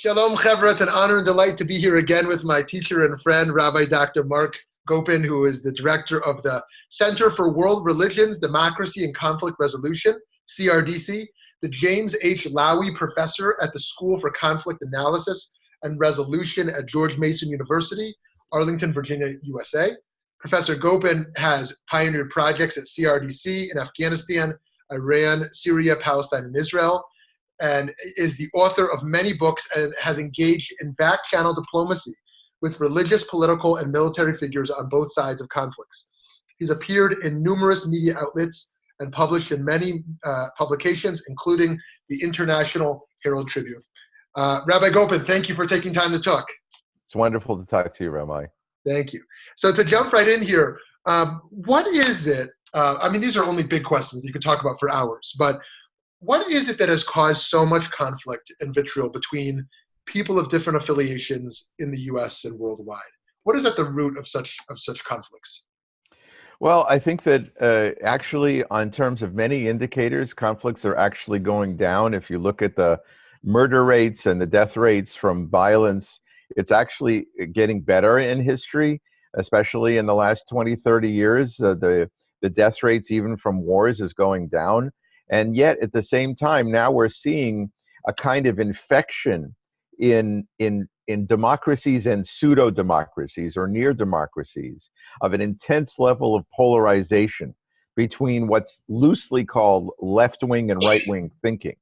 Shalom, Chevra. It's an honor and delight to be here again with my teacher and friend, Rabbi Dr. Marc Gopin, who is the director of the Center for World Religions, Democracy, and Conflict Resolution, CRDC, the James H. Lowy Professor at the School for Conflict Analysis and Resolution at George Mason University, Arlington, Virginia, USA. Professor Gopin has pioneered projects at CRDC in Afghanistan, Iran, Syria, Palestine, and Israel, and is the author of many books and has engaged in back-channel diplomacy with religious, political, and military figures on both sides of conflicts. He's appeared in numerous media outlets and published in many publications, including the International Herald Tribune. Rabbi Gopin, thank you for taking time to talk. It's wonderful to talk to you, Rabbi. Thank you. So to jump right in here, what is it, I mean, these are only big questions you could talk about for hours, but what is it that has caused so much conflict and vitriol between people of different affiliations in the U.S. and worldwide? What is at the root of such conflicts? Well, I think that actually, on terms of many indicators, conflicts are actually going down. If you look at the murder rates and the death rates from violence, it's actually getting better in history, especially in the last 20, 30 years. The death rates, even from wars, is going down. And yet, at the same time, now we're seeing a kind of infection in democracies and pseudo-democracies or near-democracies of an intense level of polarization between what's loosely called left-wing and right-wing thinking.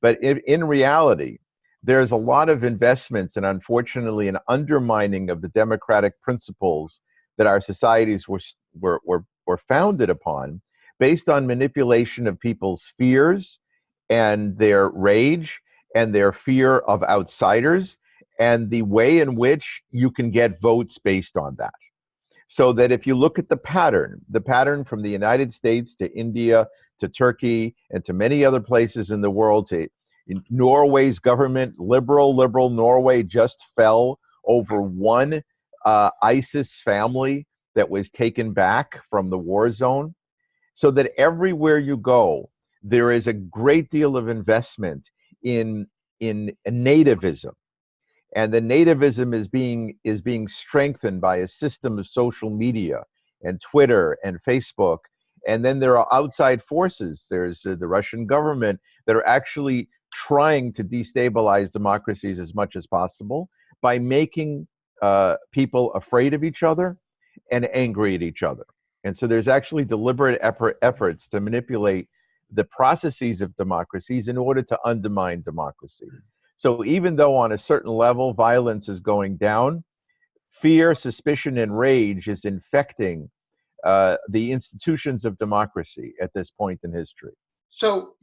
But in reality, there's a lot of investments and, unfortunately, an undermining of the democratic principles that our societies were founded upon, based on manipulation of people's fears and their rage and their fear of outsiders and the way in which you can get votes based on that. So that if you look at the pattern from the United States to India to Turkey and to many other places in the world, to Norway's government, liberal Norway just fell over one ISIS family that was taken back from the war zone. So that everywhere you go, there is a great deal of investment in nativism. And the nativism is being strengthened by a system of social media and Twitter and Facebook. And then there are outside forces. There's the Russian government that are actually trying to destabilize democracies as much as possible by making people afraid of each other and angry at each other. And so there's actually deliberate efforts to manipulate the processes of democracies in order to undermine democracy. So even though on a certain level violence is going down, fear, suspicion, and rage is infecting the institutions of democracy at this point in history. So,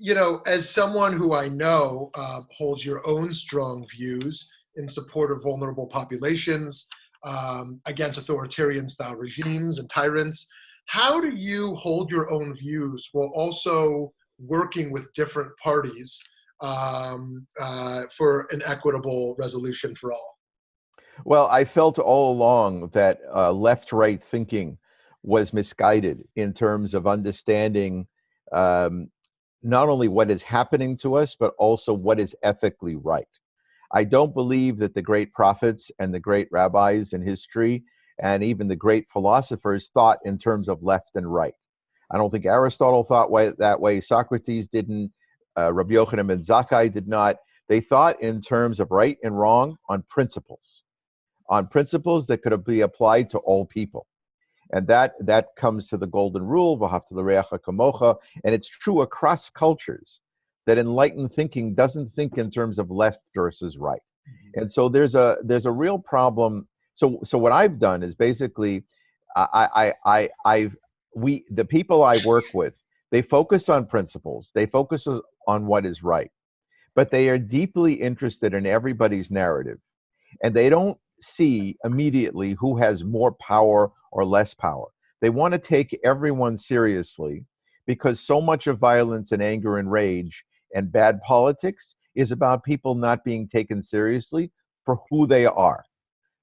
as someone who I know holds your own strong views in support of vulnerable populations, against authoritarian style regimes and tyrants, how do you hold your own views while also working with different parties for an equitable resolution for all? Well, I felt all along that left-right thinking was misguided in terms of understanding not only what is happening to us, but also what is ethically right. I don't believe that the great prophets and the great rabbis in history and even the great philosophers thought in terms of left and right. I don't think Aristotle thought that way. Socrates didn't. Rabbi Yochanan ben Zakkai did not. They thought in terms of right and wrong on principles that could be applied to all people. And that comes to the golden rule, v'ahavta l'reacha kamocha, and it's true across cultures that enlightened thinking doesn't think in terms of left versus right. And so there's a real problem. So what I've done is basically, the people I work with, they focus on principles, they focus on what is right, but they are deeply interested in everybody's narrative, and they don't see immediately who has more power or less power. They want to take everyone seriously because so much of violence and anger and rage and bad politics is about people not being taken seriously for who they are.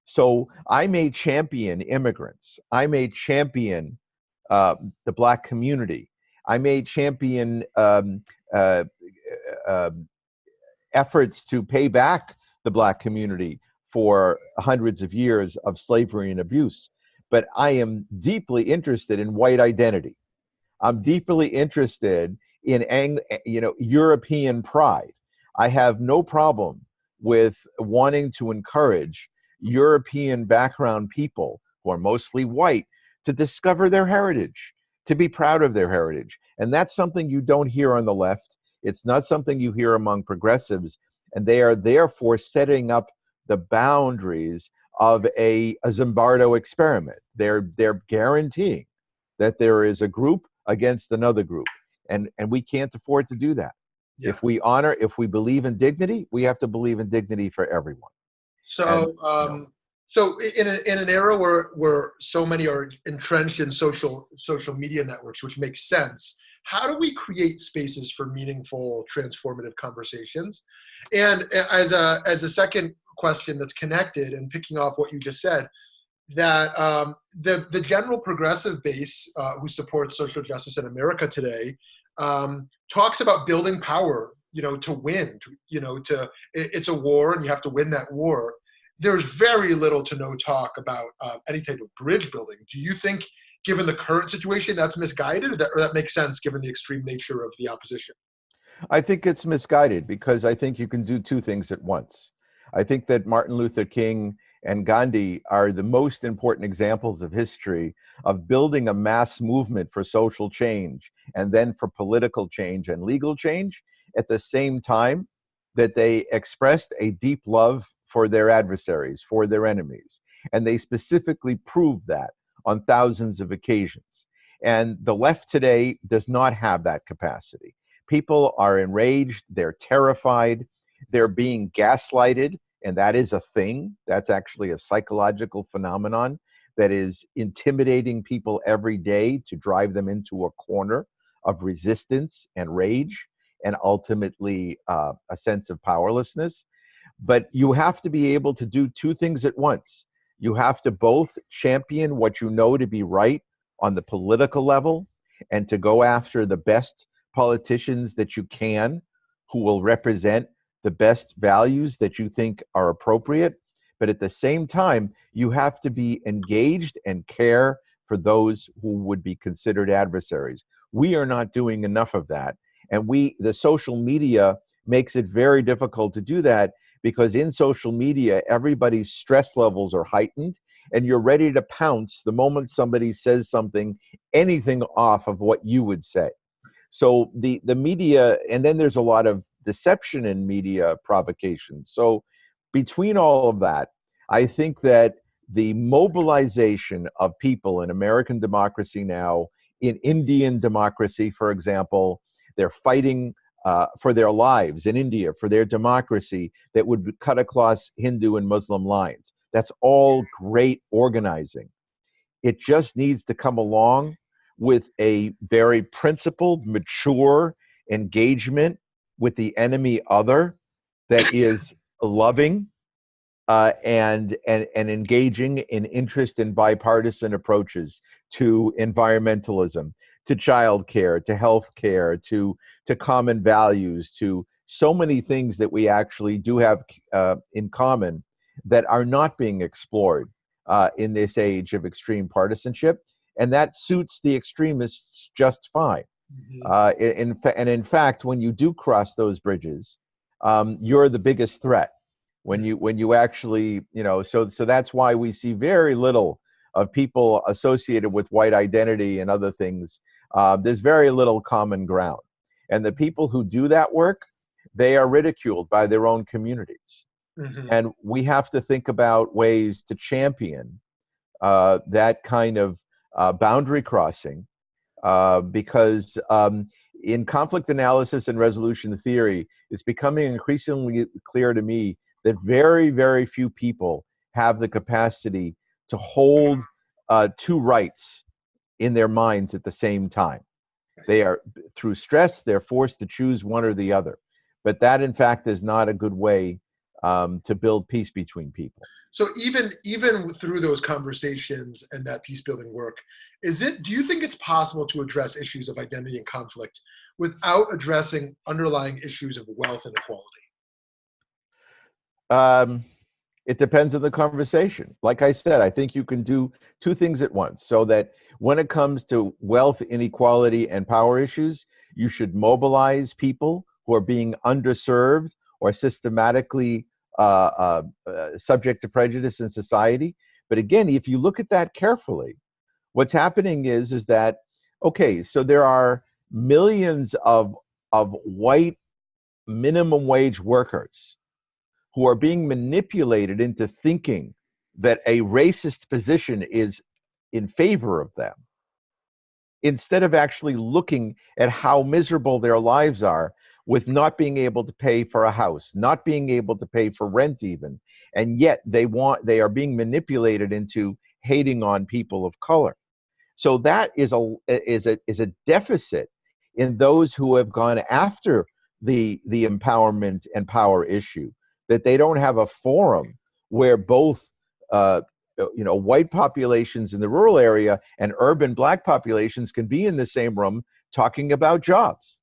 So I may champion immigrants. I may champion the Black community. I may champion efforts to pay back the Black community for hundreds of years of slavery and abuse. But I am deeply interested in white identity. I'm deeply interested in European pride. I have no problem with wanting to encourage European background people who are mostly white to discover their heritage, to be proud of their heritage. And that's something you don't hear on the left. It's not something you hear among progressives. And they are therefore setting up the boundaries of a Zimbardo experiment. They're guaranteeing that there is a group against another group. And we can't afford to do that. Yeah. If we believe in dignity, we have to believe in dignity for everyone. So, so in an era where so many are entrenched in social media networks, which makes sense, how do we create spaces for meaningful, transformative conversations? And as a second question that's connected and picking off what you just said, that the general progressive base who supports social justice in America today talks about building power, to win, it's a war and you have to win that war. There's very little to no talk about any type of bridge building. Do you think, given the current situation, that's misguided, or that makes sense given the extreme nature of the opposition? I think it's misguided because I think you can do two things at once. I think that Martin Luther King and Gandhi are the most important examples of history of building a mass movement for social change and then for political change and legal change at the same time that they expressed a deep love for their adversaries, for their enemies. And they specifically proved that on thousands of occasions. And the left today does not have that capacity. People are enraged, they're terrified, they're being gaslighted, and that is a thing. That's actually a psychological phenomenon that is intimidating people every day to drive them into a corner of resistance and rage and ultimately a sense of powerlessness. But you have to be able to do two things at once. You have to both champion what you know to be right on the political level and to go after the best politicians that you can who will represent the best values that you think are appropriate. But at the same time, you have to be engaged and care for those who would be considered adversaries. We are not doing enough of that. And the social media makes it very difficult to do that because in social media, everybody's stress levels are heightened and you're ready to pounce the moment somebody says something, anything off of what you would say. So the media, and then there's a lot of deception in media provocation. So between all of that, I think that the mobilization of people in American democracy now, in Indian democracy, for example, they're fighting for their lives in India, for their democracy that would cut across Hindu and Muslim lines. That's all great organizing. It just needs to come along with a very principled, mature engagement with the enemy other that is loving and engaging in interest in bipartisan approaches to environmentalism, to childcare, to healthcare, to common values, to so many things that we actually do have in common that are not being explored in this age of extreme partisanship. And that suits the extremists just fine. Mm-hmm. In fact, when you do cross those bridges, you're the biggest threat. When you actually, so that's why we see very little of people associated with white identity and other things. There's very little common ground. And the people who do that work, they are ridiculed by their own communities. Mm-hmm. And we have to think about ways to champion that kind of boundary crossing because in conflict analysis and resolution theory, it's becoming increasingly clear to me that very, very few people have the capacity to hold two rights in their minds at the same time. They are, through stress, they're forced to choose one or the other. But that, in fact, is not a good way to build peace between people. So even through those conversations and that peace building work, do you think it's possible to address issues of identity and conflict without addressing underlying issues of wealth inequality? Um, it depends on the conversation. Like I said, I think you can do two things at once. So that when it comes to wealth inequality and power issues, you should mobilize people who are being underserved or systematically subject to prejudice in society. But again, if you look at that carefully, what's happening is that, okay, so there are millions of white minimum wage workers who are being manipulated into thinking that a racist position is in favor of them, instead of actually looking at how miserable their lives are with not being able to pay for a house, not being able to pay for rent even, and yet they are being manipulated into hating on people of color. So that is a deficit in those who have gone after the empowerment and power issue, that they don't have a forum where both white populations in the rural area and urban black populations can be in the same room talking about jobs.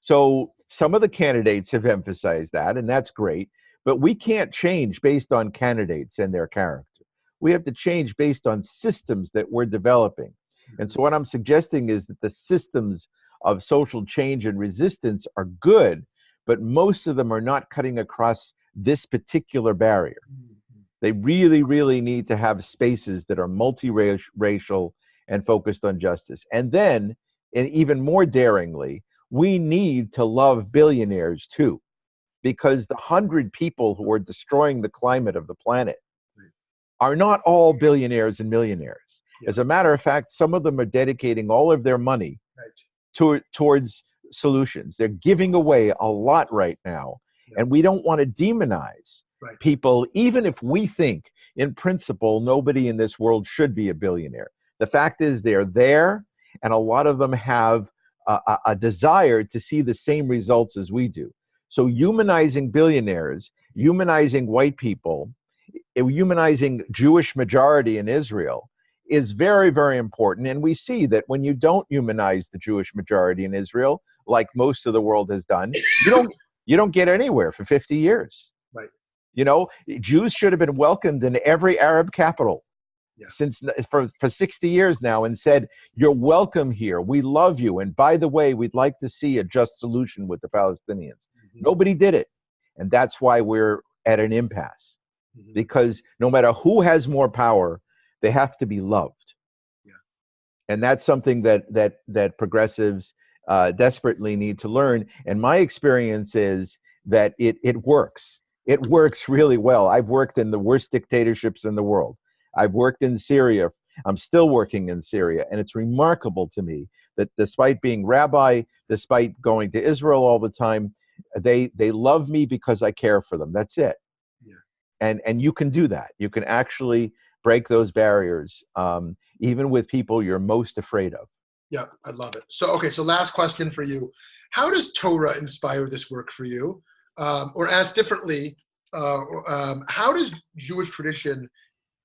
So some of the candidates have emphasized that, and that's great, but we can't change based on candidates and their character. We have to change based on systems that we're developing. And so what I'm suggesting is that the systems of social change and resistance are good, but most of them are not cutting across this particular barrier. They really, really need to have spaces that are multiracial and focused on justice. And then, and even more daringly, we need to love billionaires too, because the 100 people who are destroying the climate of the planet are not all billionaires and millionaires. Yeah. As a matter of fact, some of them are dedicating all of their money towards solutions. They're giving away a lot right now. Yeah. And we don't want to demonize people, even if we think, in principle, nobody in this world should be a billionaire. The fact is they're there, and a lot of them have a desire to see the same results as we do. So humanizing billionaires, humanizing white people, humanizing Jewish majority in Israel is very, very important. And we see that when you don't humanize the Jewish majority in Israel, like most of the world has done, you don't get anywhere for 50 years. Right. You know, Jews should have been welcomed in every Arab capital since for 60 years now, and said, you're welcome here. We love you. And by the way, we'd like to see a just solution with the Palestinians. Mm-hmm. Nobody did it. And that's why we're at an impasse. Mm-hmm. Because no matter who has more power, they have to be loved. Yeah. And that's something that progressives desperately need to learn. And my experience is that it works. It works really well. I've worked in the worst dictatorships in the world. I've worked in Syria. I'm still working in Syria. And it's remarkable to me that despite being rabbi, despite going to Israel all the time, they love me because I care for them. That's it. Yeah. And you can do that. You can actually break those barriers, even with people you're most afraid of. Yeah, I love it. So, okay, so last question for you. How does Torah inspire this work for you? Or asked differently, how does Jewish tradition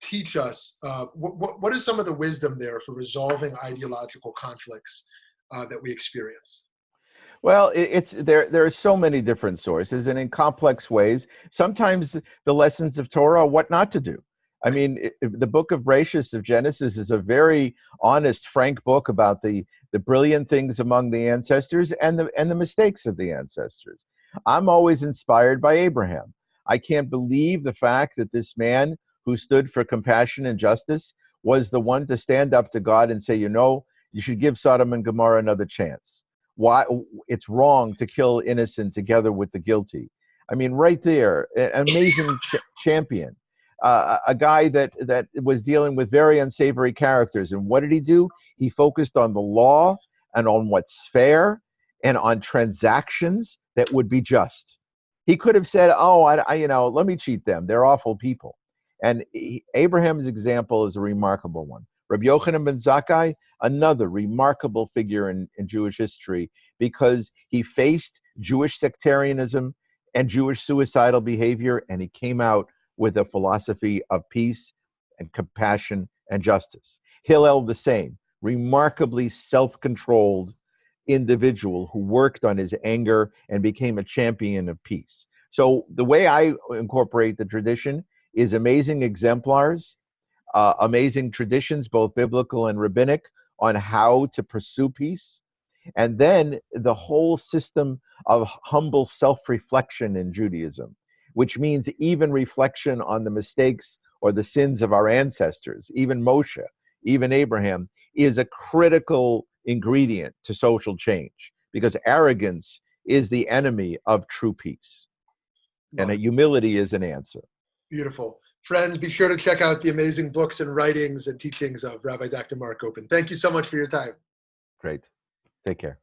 teach us, what is some of the wisdom there for resolving ideological conflicts that we experience? Well, there are so many different sources, and in complex ways. Sometimes the lessons of Torah are what not to do. I mean, the book of Bereshit of Genesis is a very honest, frank book about the brilliant things among the ancestors and the mistakes of the ancestors. I'm always inspired by Abraham. I can't believe the fact that this man who stood for compassion and justice was the one to stand up to God and say, you should give Sodom and Gomorrah another chance. Why it's wrong to kill innocent together with the guilty. I mean, right there, an amazing champion, a guy that was dealing with very unsavory characters. And what did he do? He focused on the law and on what's fair and on transactions that would be just. He could have said, let me cheat them. They're awful people. And Abraham's example is a remarkable one. Rabbi Yochanan ben Zakkai, another remarkable figure in Jewish history, because he faced Jewish sectarianism and Jewish suicidal behavior, and he came out with a philosophy of peace and compassion and justice. Hillel, the same, remarkably self-controlled individual who worked on his anger and became a champion of peace. So the way I incorporate the tradition is amazing exemplars, amazing traditions, both biblical and rabbinic, on how to pursue peace. And then the whole system of humble self-reflection in Judaism, which means even reflection on the mistakes or the sins of our ancestors, even Moshe, even Abraham, is a critical ingredient to social change, because arrogance is the enemy of true peace. And humility is an answer. Beautiful. Friends, be sure to check out the amazing books and writings and teachings of Rabbi Dr. Marc Gopin. Thank you so much for your time. Great. Take care.